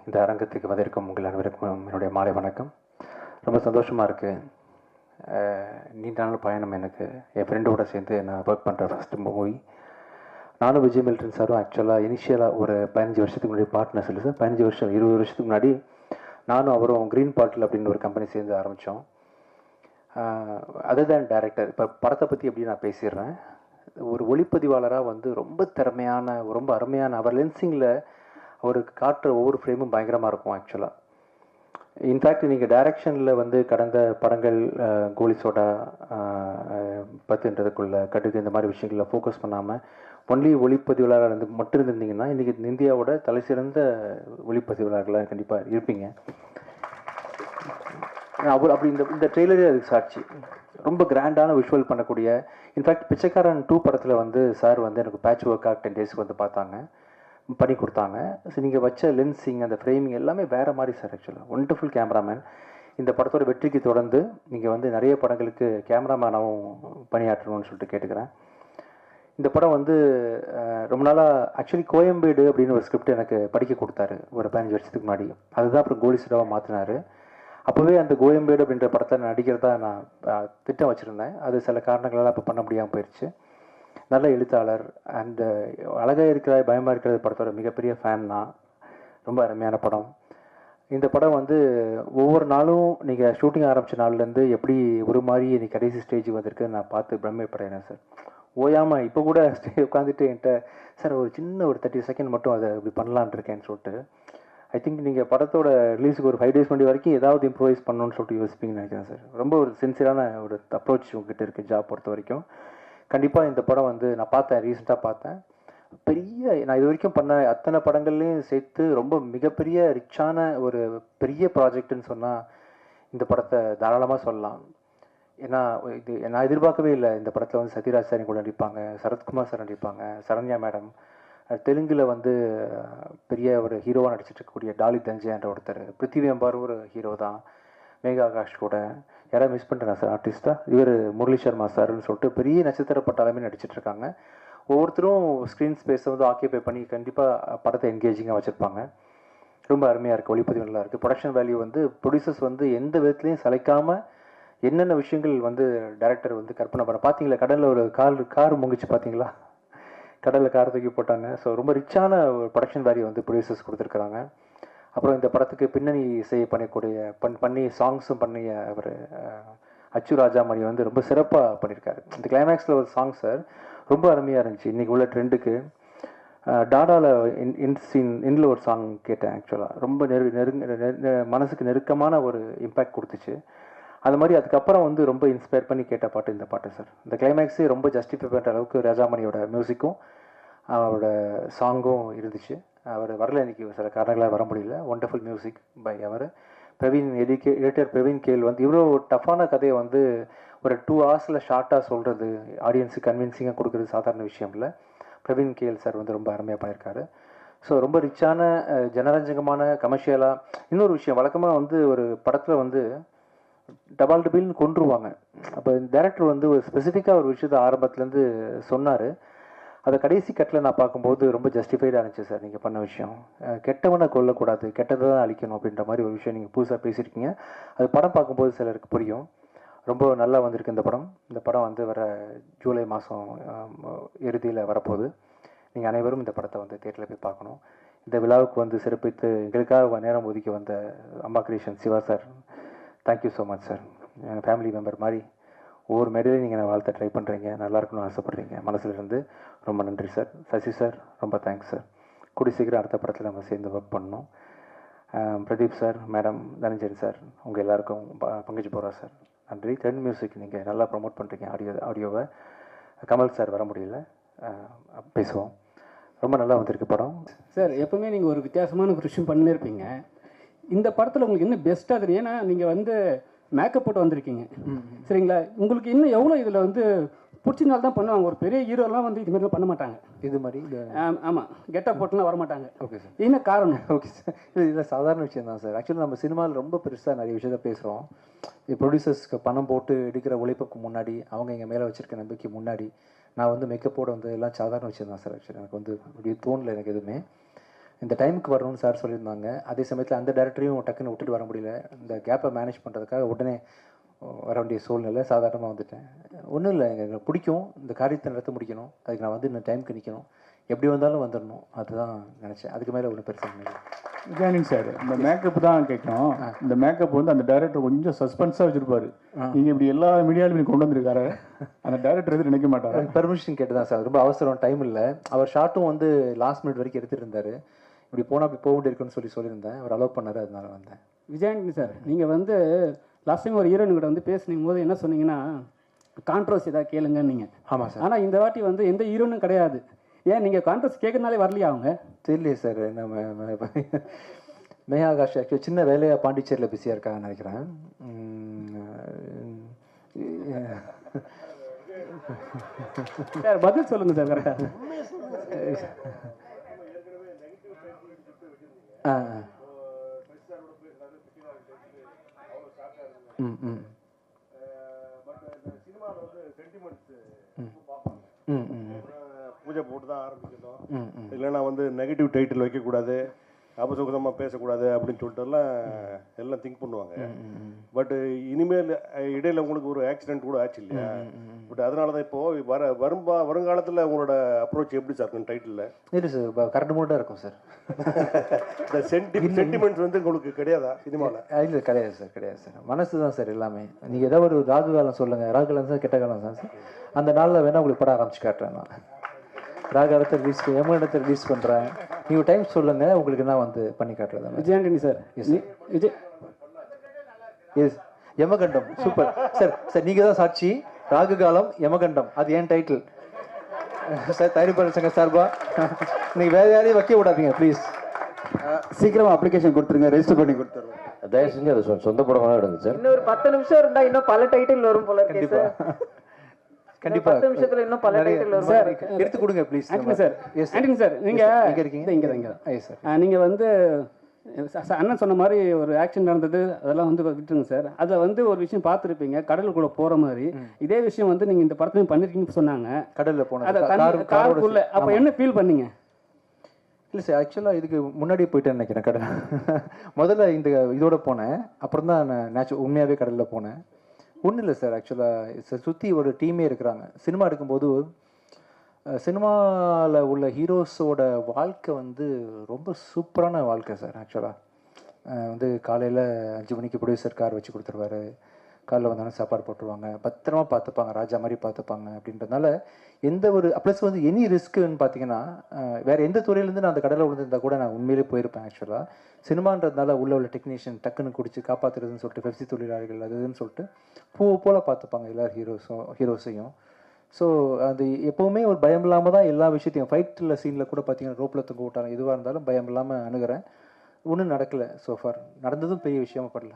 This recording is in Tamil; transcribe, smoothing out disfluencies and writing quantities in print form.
இந்த அரங்கத்துக்கு வந்திருக்கும் உங்கள் அனைவருக்கும் என்னுடைய மாலை வணக்கம். ரொம்ப சந்தோஷமாக இருக்குது. நீண்ட நாள் பயணம் எனக்கு. என் ஃப்ரெண்டோட சேர்ந்து நான் ஒர்க் பண்ணுற ஃபஸ்ட்டு மூவி. நானும் விஜய் மில்டன் சாரும் ஆக்சுவலாக இனிஷியலாக ஒரு 15 வருஷத்துக்கு முன்னாடி பார்ட்னர்ஸ் இல்லை சார், 15 வருஷம் 20 வருஷத்துக்கு முன்னாடி நானும் அவரும் க்ரீன் பாட்டில் அப்படின்னு ஒரு கம்பெனி சேர்ந்து ஆரம்பித்தோம். அதர் தேன் டேரக்டர், இப்போ படத்தை பற்றி எப்படி நான் பேசிடுறேன். ஒரு ஒளிப்பதிவாளராக வந்து ரொம்ப திறமையான, ரொம்ப அருமையான, அவர் லென்சிங்கில் அவருக்கு காட்டுற ஒவ்வொரு ஃப்ரேமும் பயங்கரமாக இருக்கும் ஆக்சுவலாக. இன்ஃபேக்ட் நீங்கள் டைரக்ஷனில் வந்து கடந்த படங்கள் கோலி சோடா, பத்துன்றதுக்குள்ள கடுகு, இந்த மாதிரி விஷயங்களில் ஃபோக்கஸ் பண்ணாமல் ஒன்லி ஒளிப்பதிவாளராக மட்டும் இருந்திருந்தீங்கன்னா இன்றைக்கி இந்தியாவோட தலை சிறந்த ஒளிப்பதிவாளர்களாக கண்டிப்பாக இருப்பீங்க. அவர் அப்படி இந்த ட்ரெய்லரே அதுக்கு சாட்சி. ரொம்ப கிராண்டான விஷுவல் பண்ணக்கூடிய, இன்ஃபேக்ட் பிச்சைக்காரன் 2 படத்தில் வந்து சார் வந்து எனக்கு பேட்ச் ஒர்க்காக 10 டேஸ்க்கு வந்து பண்ணி கொடுத்தாங்க. ஸோ நீங்கள் வச்ச லென்ஸிங், அந்த ஃப்ரேமிங் எல்லாமே வேறு மாதிரி சார். ஆக்சுவலாக ஒண்டர்ஃபுல் கேமராமேன். இந்த படத்தோட வெற்றிக்கு தொடர்ந்து நீங்கள் வந்து நிறைய படங்களுக்கு கேமராமேனாகவும் பணியாற்றணும்னு சொல்லிட்டு கேட்டுக்கிறேன். இந்த படம் வந்து ரொம்ப நாளாக ஆக்சுவலி கோயம்பேடு அப்படின்னு ஒரு ஸ்கிரிப்ட் எனக்கு படிக்க கொடுத்தாரு ஒரு 15 வருஷத்துக்கு முன்னாடி. அதுதான் அப்புறம் கோலி சோடாவாக மாற்றினார். அப்போவே அந்த கோயம்பேடு அப்படின்ற படத்தை நான் நடிக்கிறதா நான் திட்டம் வச்சுருந்தேன். அது சில காரணங்களால் அப்போ பண்ண முடியாமல் போயிடுச்சு. நல்ல எழுத்தாளர் அண்டு அழகாக இருக்கிற பயமாக இருக்கிறது படத்தோட மிகப்பெரிய ஃபேன் நான். ரொம்ப அருமையான படம். இந்த படம் வந்து ஒவ்வொரு நாளும் நீங்கள் ஷூட்டிங் ஆரம்பித்த நாள்லேருந்து எப்படி ஒரு மாதிரி இன்னைக்கு கடைசி ஸ்டேஜ் வந்திருக்கு நான் பார்த்து பிரமிப்படைகிறேன் சார். ஓயாமல் இப்போ கூட உட்காந்துட்டு என்கிட்ட சார் ஒரு சின்ன ஒரு 30 செகண்ட் மட்டும் அதை இப்படி பண்ணலான் இருக்கேன்னு சொல்லிட்டு. ஐ திங்க் நீங்கள் படத்தோட ரிலீஸுக்கு ஒரு 5 டேஸ் முன்னாடி வரைக்கும் ஏதாவது இம்ப்ரூவைஸ் பண்ணணும்னு சொல்லிட்டு யோசிப்பீங்கன்னு நினைக்கிறேன் சார். ரொம்ப ஒரு சின்சியரான ஒரு அப்ரோச் உங்ககிட்ட இருக்குது ஜாப் பொறுத்த வரைக்கும். கண்டிப்பாக இந்த படம் வந்து நான் பார்த்தேன், ரீசெண்டாக பார்த்தேன். நான் இது வரைக்கும் பண்ண அத்தனை படங்கள்லையும் சேர்த்து ரொம்ப மிகப்பெரிய ரிச்சான ஒரு பெரிய ப்ராஜெக்ட்னு சொன்னால் இந்த படத்தை தாராளமாக சொல்லலாம். ஏன்னா இது நான் எதிர்பார்க்கவே இல்லை. இந்த படத்தில் வந்து சத்யராஜ் சார் கூட நடிப்பாங்க, சரத்குமார் சார் நடிப்பாங்க, சரண்யா மேடம், தெலுங்கில் வந்து பெரிய ஒரு ஹீரோவாக நடிச்சிட்டு இருக்கக்கூடிய டாலி தஞ்சைன்ற ஒருத்தர், பிருத்திவி அம்பார் ஒரு ஹீரோ தான், மேகா ஆகாஷ் கூட. யாராவது மிஸ் பண்ணிட்டேன் சார் ஆர்டிஸ்ட்டாக? இவர் முரளி சர்மா சார்னு சொல்லிட்டு பெரிய நட்சத்திர பட்டாலுமே நடிச்சிட்ருக்காங்க. ஒவ்வொருத்தரும் ஸ்க்ரீன் ஸ்பேஸை வந்து ஆக்கியபை பண்ணி கண்டிப்பாக படத்தை என்கேஜிங்காக வச்சுருப்பாங்க. ரொம்ப அருமையாக இருக்குது, ஒளிப்பதிவு நல்லா இருக்குது. ப்ரொடக்ஷன் வேல்யூ வந்து ப்ரொடியூசர்ஸ் வந்து எந்த விதத்துலையும் சளைக்காமல் என்னென்ன விஷயங்கள் வந்து டைரக்டர் வந்து கற்பனை பண்ண. பார்த்தீங்களா கடலில் ஒரு கார் முங்கிச்சு பார்த்தீங்களா? கடலில் கார் தூக்கி போட்டாங்க. ஸோ ரொம்ப ரிச்சான ஒரு ப்ரொடக்ஷன் வேல்யூ வந்து ப்ரொடியூசர்ஸ் கொடுத்துருக்குறாங்க. அப்புறம் இந்த படத்துக்கு பின்னணி இசை பண்ணி சாங்ஸும் பண்ணிய அவர் அச்சு ராஜாமணி வந்து ரொம்ப சிறப்பாக பண்ணியிருக்காரு. இந்த கிளைமேக்ஸில் ஒரு சாங் சார் ரொம்ப அருமையாக இருந்துச்சு. இன்றைக்கி உள்ள ட்ரெண்டுக்கு டாடாவில் இன்ல ஒரு சாங் கேட்டேன். ஆக்சுவலாக ரொம்ப மனசுக்கு நெருக்கமான ஒரு இம்பேக்ட் கொடுத்துச்சு. அது மாதிரி அதுக்கப்புறம் வந்து ரொம்ப இன்ஸ்பயர் பண்ணி கேட்ட பாட்டு இந்த பாட்டு சார். இந்த கிளைமேக்ஸே ரொம்ப ஜஸ்டிஃபை பண்ணுற அளவுக்கு ராஜாமணியோட மியூசிக்கும் அவரோட சாங்கும் இருந்துச்சு. அவர் வரல, இன்றைக்கி சில காரணங்களாக வர முடியல. ஒண்டர்ஃபுல் மியூசிக் பை அவர். எடிட்டர் பிரவீன் கேல் வந்து இவ்வளோ டஃப்பான கதையை வந்து ஒரு 2 ஹவர்ஸில் ஷார்ட்டாக சொல்கிறது, ஆடியன்ஸுக்கு கன்வின்சிங்காக கொடுக்குறது சாதாரண விஷயம் இல்லை. பிரவீன் கேல் சார் வந்து ரொம்ப அருமையாக பண்ணியிருக்காரு. ஸோ ரொம்ப ரிச்சான, ஜனரஞ்சகமான, கமர்ஷியலாக. இன்னொரு விஷயம், வழக்கமாக வந்து ஒரு படத்தில் வந்து டபால் டபில்னு கொண்டுருவாங்க. அப்போ டைரக்டர் வந்து ஒரு ஸ்பெசிஃபிக்காக ஒரு விஷயத்தை ஆரம்பத்துலேருந்து சொன்னார். அதை கடைசி கட்டில் நான் பார்க்கும்போது ரொம்ப ஜஸ்டிஃபைடாக இருந்துச்சு சார். நீங்கள் பண்ண விஷயம், கெட்டவனை கொல்லக்கூடாது, கெட்டதை தான் அழிக்கணும் அப்படின்ற மாதிரி ஒரு விஷயம் நீங்கள் புதுசாக பேசியிருக்கீங்க. அது படம் பார்க்கும்போது சிலருக்கு புரியும். ரொம்ப நல்லா வந்திருக்கு இந்த படம். இந்த படம் வந்து வர ஜூலை மாதம் இறுதியில் வரப்போகுது. நீங்கள் அனைவரும் இந்த படத்தை வந்து தியேட்டரில் போய் பார்க்கணும். இந்த விழாவுக்கு வந்து சிறப்பித்து எங்களுக்காக நேரம் ஒதுக்கி வந்த Amma creation Siva sir, thank you so much sir. என் ஃபேமிலி மெம்பர் மாதிரி ஒவ்வொரு மேடையிலையும் நீங்கள் நான் வாழ்த்த ட்ரை பண்ணுறீங்க, நல்லா இருக்கணும்னு ஆசைப்பட்றீங்க. மனசில் இருந்து ரொம்ப நன்றி சார். சசி சார் ரொம்ப தேங்க்ஸ் சார். கூடி சீக்கிரம் அடுத்த படத்தில் நம்ம சேர்ந்து ஒர்க் பண்ணணும். Pradeep sir, madam, Dhananjayan sir, உங்கள் எல்லாருக்கும் பங்கஜ் போகிறா சார் நன்றி. ட்ரெண்ட் மியூசிக் நீங்கள் நல்லா ப்ரமோட் பண்ணுறீங்க ஆடியோவை. கமல் சார் வர முடியல, பேசுவோம். ரொம்ப நல்லா வந்திருக்கு படம் சார். எப்போவுமே நீங்கள் ஒரு வித்தியாசமான ஒரு விஷயம் பண்ணியிருப்பீங்க. இந்த படத்தில் உங்களுக்கு இன்னும் பெஸ்ட்டாக தெரியும். ஏன்னா நீங்கள் வந்து மேக்கப் போட்டு வந்திருக்கீங்க, சரிங்களா? உங்களுக்கு இன்னும் எவ்வளோ இதில் வந்து பிடிச்சனால தான் பண்ணுவாங்க. ஒரு பெரிய ஹீரோலாம் வந்து இது மாதிரிலாம் பண்ண மாட்டாங்க. இது மாதிரி ஆமாம், கெட்டப் போட்டுலாம் வர மாட்டாங்க. Okay sir. என்ன காரணம்? ஓகே சார், இதில் சாதாரண விஷயம் தான் சார். ஆக்சுவலி நம்ம சினிமாவில் ரொம்ப பெருசாக நிறைய விஷயத்த பேசுகிறோம். ப்ரொடியூசர்ஸ்க்கு பணம் போட்டு எடுக்கிற உழைப்புக்கு முன்னாடி, அவங்க எங்கள் மேலே வச்சுருக்க நம்பிக்கை முன்னாடி நான் வந்து மேக்கப்போட வந்து எல்லாம் சாதாரண விஷயம் தான் சார். ஆக்சுவலி எனக்கு வந்து அப்படி தோணலை எனக்கு எதுவுமே. இந்த டைமுக்கு வரணும்னு சார் சொல்லியிருந்தாங்க. அதே சமயத்தில் அந்த டேரக்டரையும் டக்குன்னு விட்டுட்டு வர முடியல. இந்த கேப்பை மேனேஜ் பண்ணுறதுக்காக உடனே வர வேண்டிய சூழ்நிலை, சாதாரணமாக வந்துட்டேன். ஒன்றும் இல்லை, எனக்கு பிடிக்கும் இந்த காரியத்தை நடத்த முடிக்கணும், அதுக்கு நான் வந்து இந்த டைமுக்கு நிற்கணும், எப்படி வந்தாலும் வந்துடணும், அதுதான் நினச்சேன். அதுக்கு மேலே ஒன்றும் பெருசாக இல்லை. விஜயானந்த் சார், இந்த மேக்கப் தான் கேட்கணும். இந்த மேக்கப் வந்து அந்த டைரக்டர் கொஞ்சம் சஸ்பென்ஸாக வச்சிருப்பாரு. நீங்கள் இப்படி எல்லா மீடியாவிலும் கொண்டு வந்திருக்காரு, அந்த டைரக்டர் எதுவும் நினைக்க மாட்டாரு. பெர்மிஷன் கேட்டு தான் சார், ரொம்ப அவசரம், டைம் இல்லை. அவர் ஷார்ட்டும் வந்து லாஸ்ட் மினிட் வரைக்கும் எடுத்துகிட்டு இருந்தார். இப்படி போனால் அப்படி போக வேண்டியிருக்குன்னு சொல்லியிருந்தேன். அவர் அலோவ் பண்ணார், அதனால வந்தேன். விஜயானந்த் சார், நீங்கள் வந்து லாஸ்ட் டைம் ஒரு ஹீரோயின் கூட வந்து பேசுனீங்க போது என்ன சொன்னீங்கன்னா, கான்ட்ரவர்சி ஏதாவது கேளுங்கன்னு நீங்கள். ஆமாம் சார். ஆனால் இந்த வாட்டி வந்து எந்த ஹீரோனும் கிடையாது. ஏன் நீங்கள் கான்ட்ரவர்சி கேட்கறதுனாலே வரலையா அவங்க? தெரியலையே சார். நம்ம மேயா ஆகாஷ் ஆக்சுவலி சின்ன வேலையாக பாண்டிச்சேரியில் பிஸியாக இருக்காங்கன்னு நினைக்கிறேன். சார் பதில் சொல்லுங்கள் சார் கரெக்டாக. பூஜை போட்டு தான் ஆரம்பிக்கணும், இல்லைன்னா வந்து நெகட்டிவ் டைட்டில் வைக்கக்கூடாது, அபசுகமாக பேசக்கூடாது அப்படின்னு சொல்லிட்டுலாம் எல்லாம் திங்க் பண்ணுவாங்க. பட் இனிமேல் இடையில உங்களுக்கு ஒரு ஆக்சிடென்ட் கூட ஆச்சு இல்லையா? பட் அதனால தான் இப்போது வருங்காலத்தில் உங்களோட அப்ரோச் எப்படி சார் இருக்கும் டைட்டிலில்? இல்லை சார், கரெக்ட் மூடாக இருக்கும் சார். இந்த சென்டிமெண்ட்ஸ் வந்து உங்களுக்கு கிடையாதா சினிமாவில்? இல்லை, கிடையாது சார், கிடையாது சார். மனசு தான் சார் எல்லாமே. நீங்கள் ஏதாவது ஒரு ராகு காலம் சொல்லுங்கள், ராகு காலம் சார், கெட்ட காலம் தான் சார். அந்த நாளில் வேணால் உங்களுக்கு படம் ஆரம்பிச்சு காட்டுறேன். நான் ராகு காலத்தை ரிலீஸ் எமகண்டத்தை ரிலீஸ் பண்ணுறேன். நீங்கள் டைம் சொல்லுங்கள், உங்களுக்கு நான் வந்து பண்ணி காட்டுறேன். விஜயாண்டனி சார், விஜய் எஸ், யமகண்டம் சூப்பர் சார். சார் நீங்கள் தான் சாட்சி. ராகு காலம் யமகண்டம், அது ஏன் டைட்டில் சார். தயாரிப்பாளர் சங்க சார்பா நீங்கள் வேறு யாரையும் வைக்க விடாதீங்க ப்ளீஸ். சீக்கிரமாக அப்ளிகேஷன் கொடுத்துருங்க, ரெஜிஸ்டர் பண்ணி கொடுத்துருவோம். தயவு செஞ்சு அதை சொந்த படமாக எடுங்க சார். இன்னும் ஒரு 10 நிமிஷம் இருந்தா இன்னும் பல டைட்டில் வரும் போல இருக்கு சார். கண்டிப்பா 10 நிமிஷத்துல இன்னும் பல டைட்டில் வரும் சார். எடுத்து கொடுங்க please. Antony sir, Antony sir, நீங்கள் இங்கே இருக்கீங்க. இங்கே சார். நீங்கள் வந்து அண்ணன் சொன்ன மாதிரி ஒரு ஆக்சிடென்ட் நடந்தது, அதெல்லாம் வந்து விட்டுருங்க சார். அதில் வந்து ஒரு விஷயம் பார்த்துருப்பீங்க, கடலுக்குள்ளே போகிற மாதிரி. இதே விஷயம் வந்து நீங்கள் இந்த படத்துலையும் பண்ணிருக்கீங்கன்னு சொன்னாங்க. கடலில் போனோம், அதை காருக்குள்ளே. அப்போ என்ன ஃபீல் பண்ணீங்க? இல்லை சார், ஆக்சுவலாக இதுக்கு முன்னாடியே போயிட்டேன்னு நினைக்கிறேன் கடல். முதல்ல இந்த இதோட போனேன், அப்புறம் தான் நான் உண்மையாகவே கடலில் போனேன். ஒன்றும் இல்லை சார், ஆக்சுவலாக சுற்றி ஒரு டீமே இருக்கிறாங்க. சினிமா எடுக்கும்போது சினிமாவில் உள்ள ஹீரோஸோட வாழ்க்கை வந்து ரொம்ப சூப்பரான வாழ்க்கை சார். ஆக்சுவலாக வந்து காலையில் 5 மணிக்கு ப்ரொடியூசர் கார் வச்சு கொடுத்துருவாரு, காலையில் வந்தாலும் சாப்பாடு போட்டுருவாங்க, பத்திரமா பார்த்துப்பாங்க, ராஜா மாதிரி பார்த்துப்பாங்க. அப்படின்றதுனால எந்த ஒரு ப்ளஸ் வந்து எனி ரிஸ்க்குன்னு பார்த்தீங்கன்னா வேறு எந்த துறையிலேருந்து நான் அந்த கடலை விழுந்திருந்தா கூட நான் உண்மையிலே போயிருப்பேன். ஆக்சுவலாக சினிமான்றதுனால உள்ள டெக்னீஷியன் டக்குன்னு குடிச்சு காப்பாற்றுறதுன்னு சொல்லிட்டு பெப்சி தொழிலாளிகள் அதுன்னு சொல்லிட்டு பூவை போல் பார்த்துப்பாங்க எல்லா ஹீரோஸையும். ஸோ அது எப்போவுமே ஒரு பயம் இல்லாமல் தான் எல்லா விஷயத்தையும், ஃபைட்டில் சீனில் கூட பார்த்தீங்கன்னா ரோப்பில் தொங்க விட்டாங்க, எதுவாக இருந்தாலும் பயம் இல்லாமல் அணுகிறேன். ஒன்றும் நடக்கலை சோஃபார். நடந்ததும் பெரிய விஷயமா படல.